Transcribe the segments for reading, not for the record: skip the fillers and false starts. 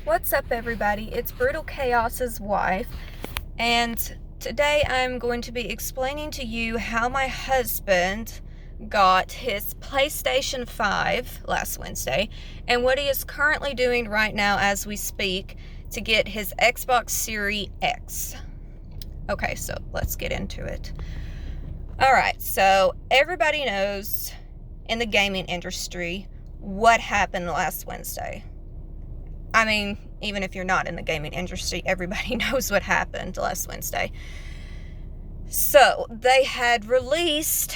What's up, everybody? It's Brutal Chaos's wife, and today I'm going to be explaining to you how my husband got his PlayStation 5 last Wednesday and what he is currently doing right now as we speak to get his Xbox Series X. Okay, so let's get into it. Alright, so everybody knows in the gaming industry what happened last Wednesday. I mean, even if you're not in the gaming industry, everybody knows what happened last Wednesday. So, they had released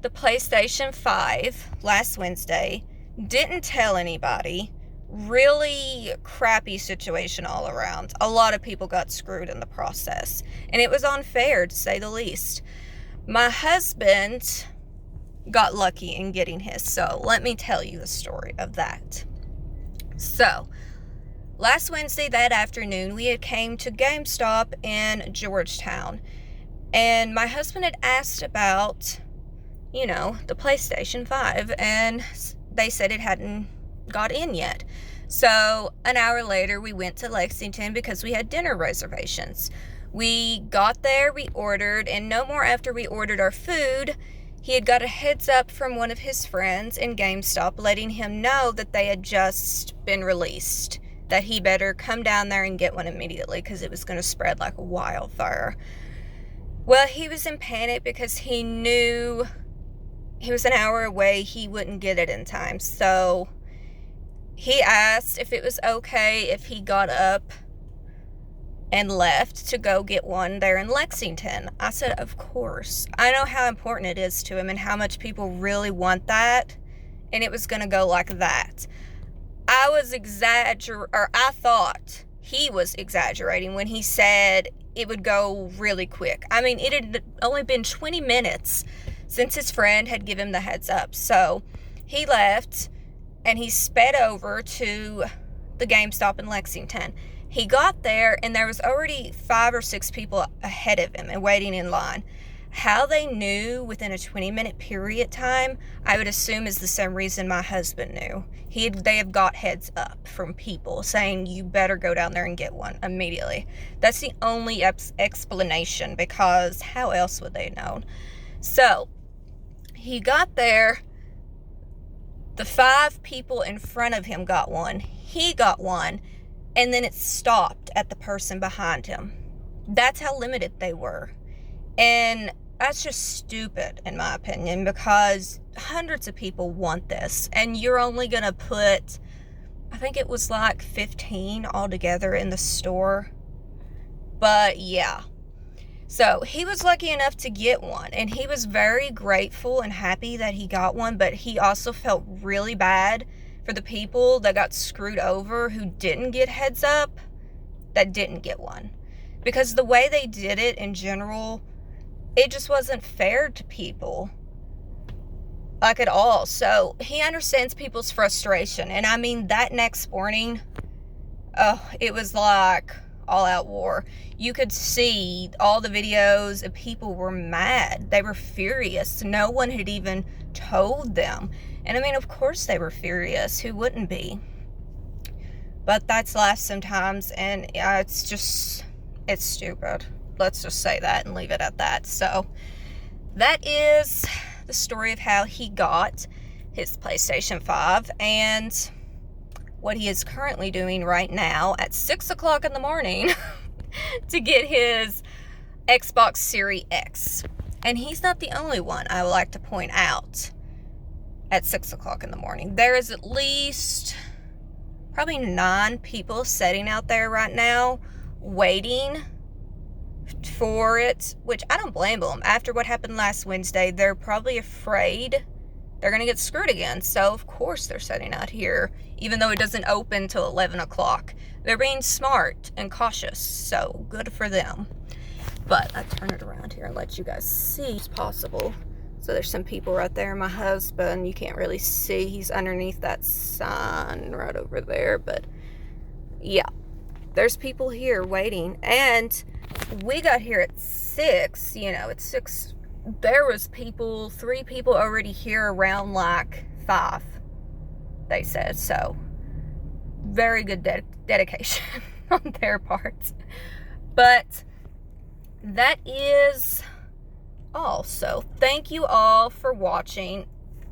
the PlayStation 5 last Wednesday, didn't tell anybody, really crappy situation all around. A lot of people got screwed in the process, and it was unfair to say the least. My husband got lucky in getting his, so let me tell you the story of that. So, last Wednesday, that afternoon, we had came to GameStop in Georgetown, and my husband had asked about, the PlayStation 5, and they said it hadn't got in yet. So, an hour later, we went to Lexington because we had dinner reservations. We got there, we ordered, and no more after we ordered our food, he had got a heads up from one of his friends in GameStop letting him know that they had just been released, that he better come down there and get one immediately because it was going to spread like a wildfire. Well, he was in panic because he knew he was an hour away, he wouldn't get it in time. So he asked if it was okay if he got up and left to go get one there in Lexington. I said, of course. I know how important it is to him and how much people really want that, and it was going to go like that. I thought he was exaggerating when he said it would go really quick. I mean, it had only been 20 minutes since his friend had given him the heads up. So he left and he sped over to the GameStop in Lexington. He got there and there was already 5 or 6 people ahead of him and waiting in line. How they knew within a 20-minute period time, I would assume is the same reason my husband knew. They have got heads up from people saying, you better go down there and get one immediately. That's the only explanation, because how else would they have known? So, he got there. The 5 people in front of him got one. He got one. And then it stopped at the person behind him. That's how limited they were. And that's just stupid, in my opinion, because hundreds of people want this, and you're only going to put, I think it was like 15 altogether in the store. But yeah. So he was lucky enough to get one, and he was very grateful and happy that he got one, but he also felt really bad for the people that got screwed over who didn't get heads up, that didn't get one. Because the way they did it in general, it just wasn't fair to people, like at all. So he understands people's frustration. And I mean, that next morning, it was like all out war. You could see all the videos and people were mad. They were furious. No one had even told them. And I mean, of course they were furious. Who wouldn't be? But that's life sometimes, and it's stupid. Let's just say that and leave it at that. So, that is the story of how he got his PlayStation 5 and what he is currently doing right now at 6 o'clock in the morning to get his Xbox Series X. And he's not the only one, I would like to point out, at 6 o'clock in the morning. There is at least probably 9 people sitting out there right now waiting for it, which I don't blame them. After what happened last Wednesday, they're probably afraid they're going to get screwed again. So, of course, they're sitting out here, even though it doesn't open till 11 o'clock. They're being smart and cautious, so good for them. But I turn it around here and let you guys see as possible. So there's some people right there. My husband, you can't really see. He's underneath that sign right over there. But, yeah, there's people here waiting. And we got here at 6. It's 6. There was 3 people already here around like 5, they said. So very good dedication on their part. But that is all. So thank you all for watching.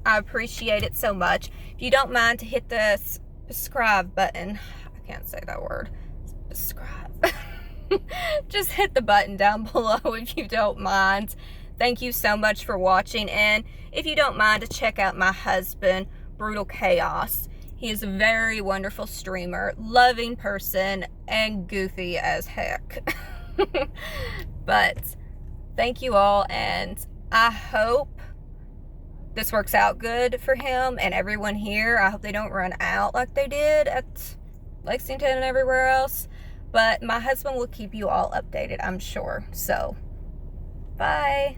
I appreciate it so much. If you don't mind to hit the subscribe button, I can't say that word, subscribe. Just hit the button down below if you don't mind. Thank you so much for watching, and if you don't mind to check out my husband, Brutal Chaos. He is a very wonderful streamer, loving person, and goofy as heck. But thank you all, and I hope this works out good for him and everyone here. I hope they don't run out like they did at Lexington and everywhere else. But my husband will keep you all updated, I'm sure. So, bye.